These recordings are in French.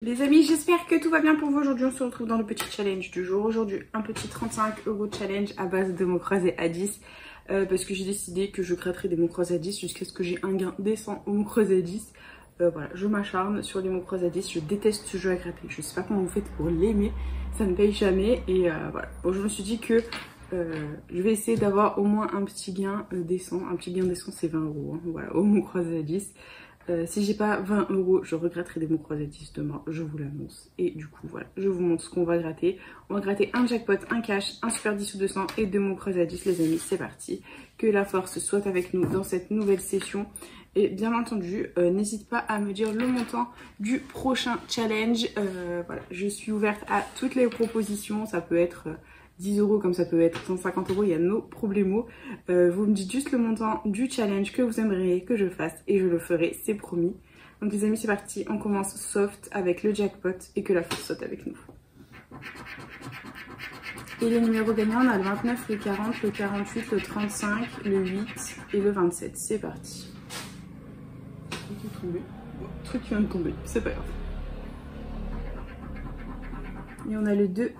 Les amis, j'espère que tout va bien pour vous. Aujourd'hui, on se retrouve dans le petit challenge du jour. Aujourd'hui, un petit 35 € challenge à base de mots croisés à 10. Parce que j'ai décidé que je gratterai des mots croisés à 10 jusqu'à ce que j'ai un gain décent aux mots croisés à 10. Voilà, je m'acharne sur les mots croisés à 10. Je déteste ce jeu à gratter. Je sais pas comment vous faites pour l'aimer. Ça ne paye jamais. Et voilà. Bon, je me suis dit que je vais essayer d'avoir au moins un petit gain décent. Un petit gain décent, c'est 20 €. Hein, voilà, aux mots croisés à 10. Si j'ai pas 20 €, je regretterai des mots croisés à 10 demain, je vous l'annonce. Et du coup, voilà, je vous montre ce qu'on va gratter. On va gratter un jackpot, un cash, un super 10 ou 200 et 2 mots croisés à 10, les amis. C'est parti. Que la force soit avec nous dans cette nouvelle session. Et bien entendu, n'hésite pas à me dire le montant du prochain challenge. Voilà, je suis ouverte à toutes les propositions. Ça peut être 10 € comme ça peut être 150 €, il y a nos problèmes. Vous me dites juste le montant du challenge que vous aimeriez que je fasse et je le ferai, c'est promis. Donc les amis, c'est parti, on commence soft avec le jackpot et que la force soit avec nous. Et les numéros gagnants, on a le 29, le 40, le 48, le 35, le 8 et le 27. C'est parti. Le truc qui vient de tomber, c'est pas grave. Et on a le 2,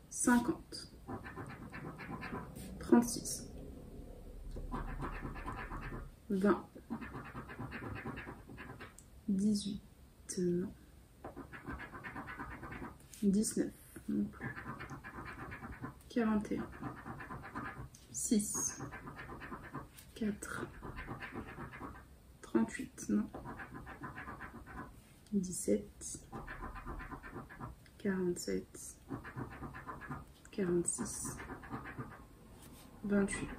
50, 36, 20, 18, non, 19, non plus, 41, 6, 4, 38, non, 17, 47, 46, 28,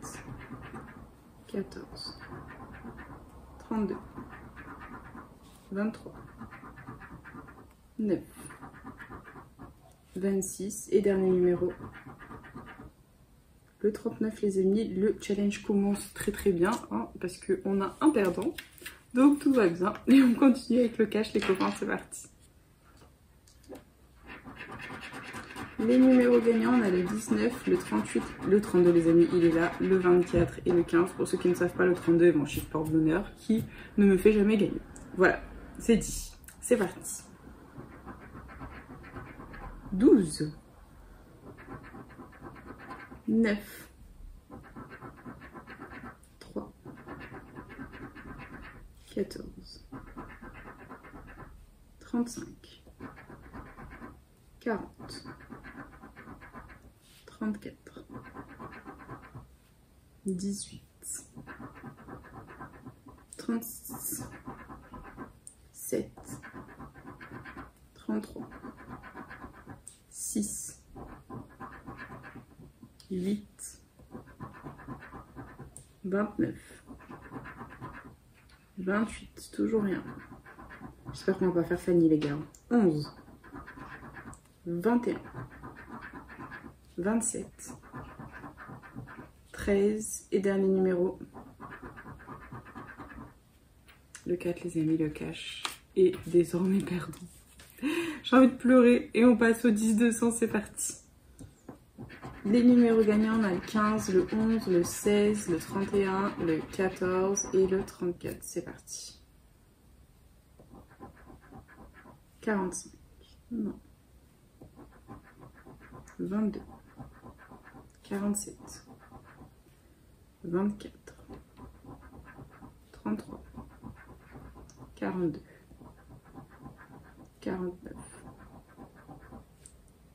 14, 32, 23, 9, 26 et dernier numéro, le 39 les amis. Le challenge commence très bien hein, parce qu'on a un perdant, donc tout va bien et on continue avec le cash les copains, c'est parti. Les numéros gagnants, on a le 19, le 38, le 32 les amis, il est là, le 24 et le 15. Pour ceux qui ne savent pas, le 32 est mon chiffre porte-bonheur qui ne me fait jamais gagner. Voilà, c'est dit, c'est parti. 12, 9, 3, 14, 35, 40, 34, 18, 36, 7, 33, 6, 8, 29, 28, toujours rien. J'espère qu'on va pas faire Fanny les gars. 11, 21, 27, 13 et dernier numéro, le 4 les amis, le cash est désormais perdant. J'ai envie de pleurer et on passe au 10-200, c'est parti. Les numéros gagnants, on a le 15, le 11, le 16, le 31, le 14 et le 34, c'est parti. 45, non. 22, 47, 24, 33, 42, 49,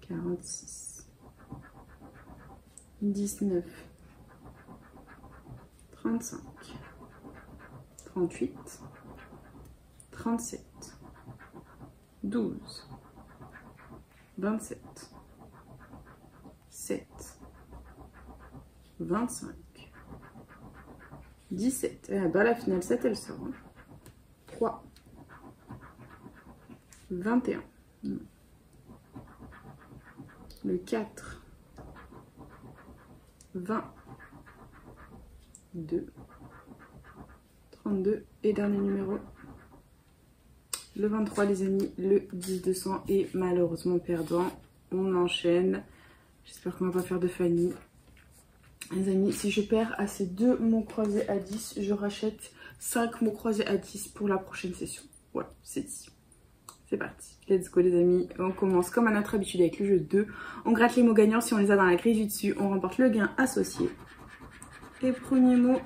46, 19, 35, 38, 37, 12, 27, 7, 25, 17, bah la finale 7 elle sort, hein. 3, 21, le 4, 20, 2, 32 et dernier numéro, le 23 les amis, le 10-200 est malheureusement perdant. On enchaîne. J'espère qu'on va pas faire de Fanny. Les amis, si je perds à ces deux mots croisés à 10, je rachète 5 mots croisés à 10 pour la prochaine session. Voilà, c'est dit. C'est parti, let's go les amis. On commence comme à notre habitude avec le jeu 2. On gratte les mots gagnants, si on les a dans la grille du dessus, on remporte le gain associé. Et premier mot,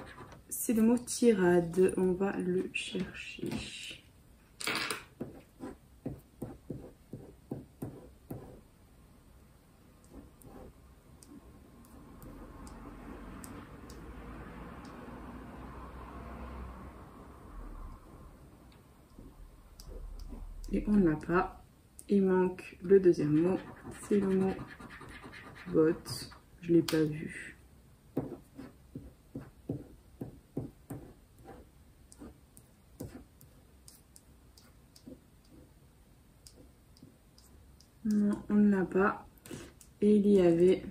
c'est le mot tirade. On va le chercher. Et on ne l'a pas. Il manque le deuxième mot, c'est le mot vote. Je ne l'ai pas vu. Non, on ne l'a pas. Et il y avait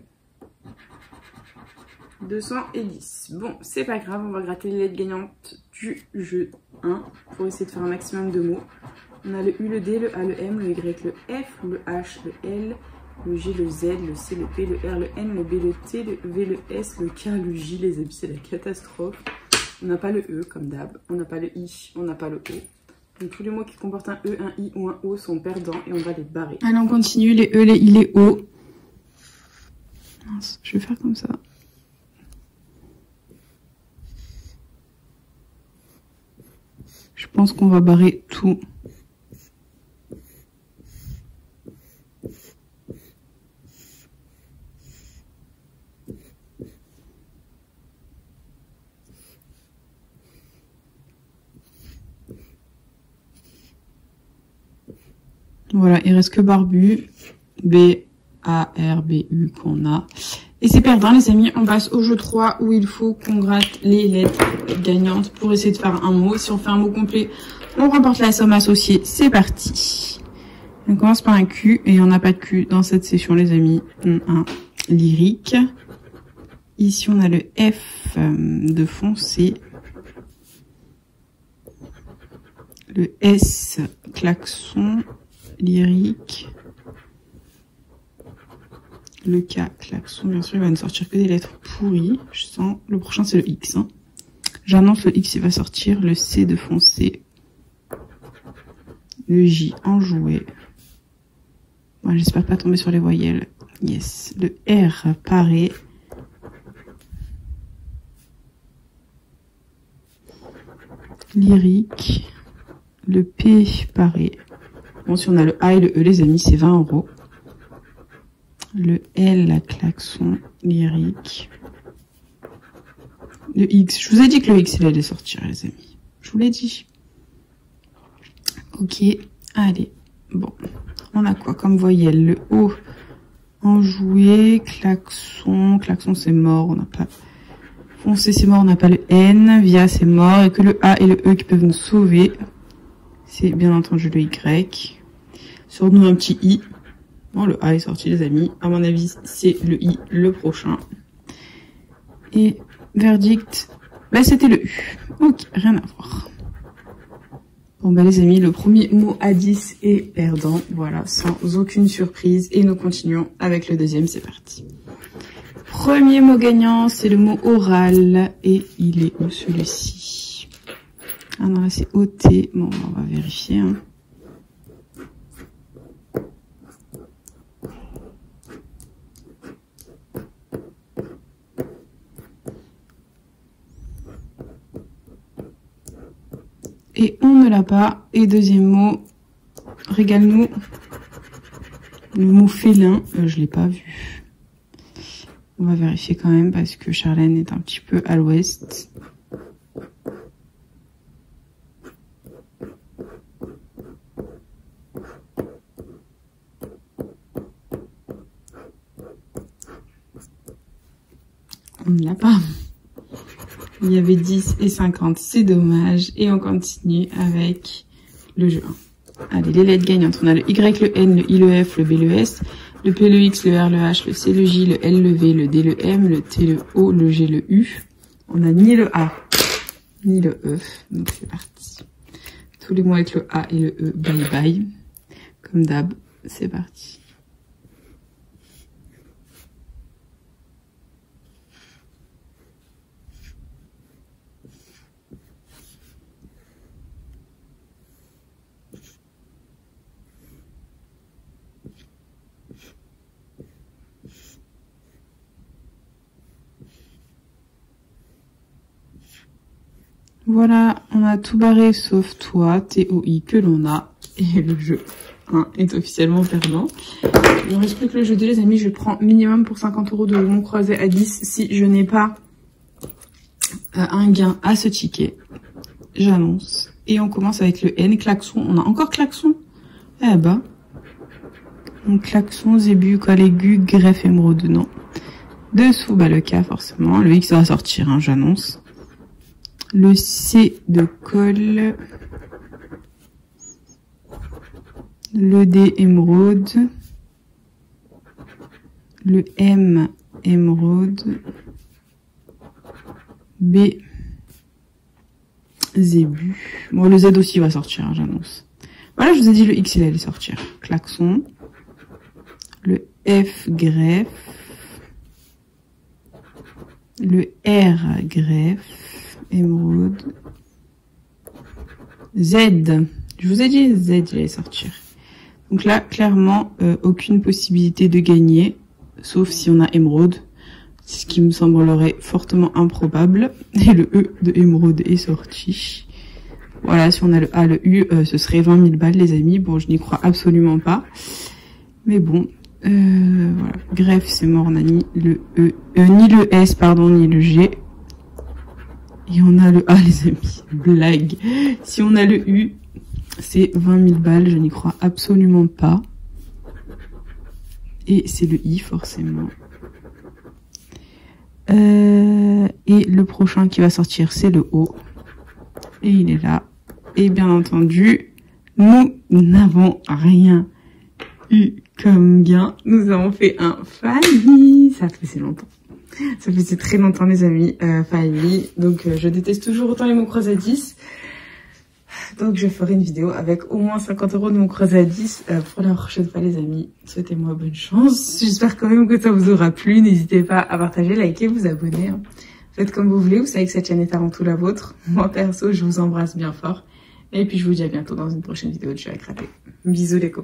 210. Bon, c'est pas grave, on va gratter les lettres gagnantes du jeu 1 pour essayer de faire un maximum de mots. On a le U, le D, le A, le M, le Y, le F, le H, le L, le G, le Z, le C, le P, le R, le N, le B, le T, le V, le S, le K, le J, les amis, c'est la catastrophe. On n'a pas le E comme d'hab, on n'a pas le I, on n'a pas le O. Donc tous les mots qui comportent un E, un I ou un O sont perdants et on va les barrer. Allez, on continue, les E, les I, les O. Mince, je vais faire comme ça. Je pense qu'on va barrer tout. Voilà, il reste que Barbu, B-A-R-B-U qu'on a. Et c'est perdant les amis, on passe au jeu 3 où il faut qu'on gratte les lettres gagnantes pour essayer de faire un mot. Si on fait un mot complet, on remporte la somme associée, c'est parti. On commence par un Q et on n'a pas de Q dans cette session les amis. Un lyrique. Ici on a le F de foncé. Le S, klaxon. Lyrique. Le K, klaxon, bien sûr, il va ne sortir que des lettres pourries. Je sens. Le prochain, c'est le X. Hein. J'annonce le X, il va sortir. Le C de foncé. Le J en jouet. Bon, j'espère pas tomber sur les voyelles. Yes. Le R, paré. Lyrique. Le P, paré. Bon, si on a le A et le E, les amis, c'est 20 €. Le L, la klaxon, lyrique. Le X, je vous ai dit que le X, il allait sortir, les amis. Je vous l'ai dit. Ok, allez. Bon, on a quoi comme voyelle? Le O, enjoué, klaxon. Klaxon, c'est mort, on n'a pas... Foncé, c'est mort, on n'a pas le N. Via, c'est mort. Et que le A et le E qui peuvent nous sauver. C'est bien entendu le Y. Sur nous un petit I. Bon, le A est sorti les amis. À mon avis, c'est le I, le prochain. Et verdict, bah c'était le U. Ok, rien à voir. Bon bah les amis, le premier mot à 10 est perdant. Voilà, sans aucune surprise. Et nous continuons avec le deuxième, c'est parti. Premier mot gagnant, c'est le mot oral. Et il est où celui-ci? Ah non, là c'est OT. Bon, on va vérifier. Hein. Et on ne l'a pas. Et deuxième mot, régale-nous. Le mot félin, je l'ai pas vu. On va vérifier quand même parce que Charlène est un petit peu à l'ouest. On ne l'a pas. Il y avait 10 et 50, c'est dommage. Et on continue avec le jeu 1. Allez, les lettres gagnantes. On a le Y, le N, le I, le F, le B, le S, le P, le X, le R, le H, le C, le J, le L, le V, le D, le M, le T, le O, le G, le U. On n'a ni le A, ni le E. Donc c'est parti. Tous les mots avec le A et le E, bye bye. Comme d'hab, c'est parti. Voilà, on a tout barré sauf toi, TOI que l'on a. Et le jeu 1 est officiellement perdant. Il ne reste plus que le jeu 2 les amis, je prends minimum pour 50 € de mon croisé à 10 si je n'ai pas un gain à ce ticket. J'annonce. Et on commence avec le N, klaxon. On a encore klaxon. Eh ben. Donc klaxon, zébu, col aigu, greffe, émeraude, non. Dessous, bah le K forcément. Le X va sortir, hein, j'annonce. Le C de col. Le D émeraude. Le M émeraude. B zébu. Bon, le Z aussi va sortir, hein, j'annonce. Voilà, je vous ai dit le X il allait sortir. Klaxon. Le F greffe. Le R greffe. Émeraude. Z. Je vous ai dit Z il allait sortir. Donc là, clairement, aucune possibilité de gagner. Sauf si on a émeraude. Ce qui me semblerait fortement improbable. Et le E de émeraude est sorti. Voilà, si on a le A, le U, ce serait 20 000 balles, les amis. Bon, je n'y crois absolument pas. Mais bon, voilà. Greffe, c'est mort, on a ni le E, ni le S, pardon, ni le G. Et on a le A, les amis. Blague. Si on a le U, c'est 20 000 balles, je n'y crois absolument pas. Et c'est le I, forcément. Et le prochain qui va sortir, c'est le O. Et il est là. Et bien entendu, nous n'avons rien eu comme gain. Nous avons fait un failli. Ça faisait longtemps. Ça faisait très longtemps, les amis. Failli. Donc, je déteste toujours autant les mots croisés à 10. Donc, je ferai une vidéo avec au moins 50 € de mon croisé à 10 pour la prochaine fois, les amis. Souhaitez-moi bonne chance. J'espère quand même que ça vous aura plu. N'hésitez pas à partager, liker, vous abonner. Hein. Faites comme vous voulez. Vous savez que cette chaîne est avant tout la vôtre. Moi, perso, je vous embrasse bien fort. Et puis, je vous dis à bientôt dans une prochaine vidéo de jeu à gratter. Bisous, les copains.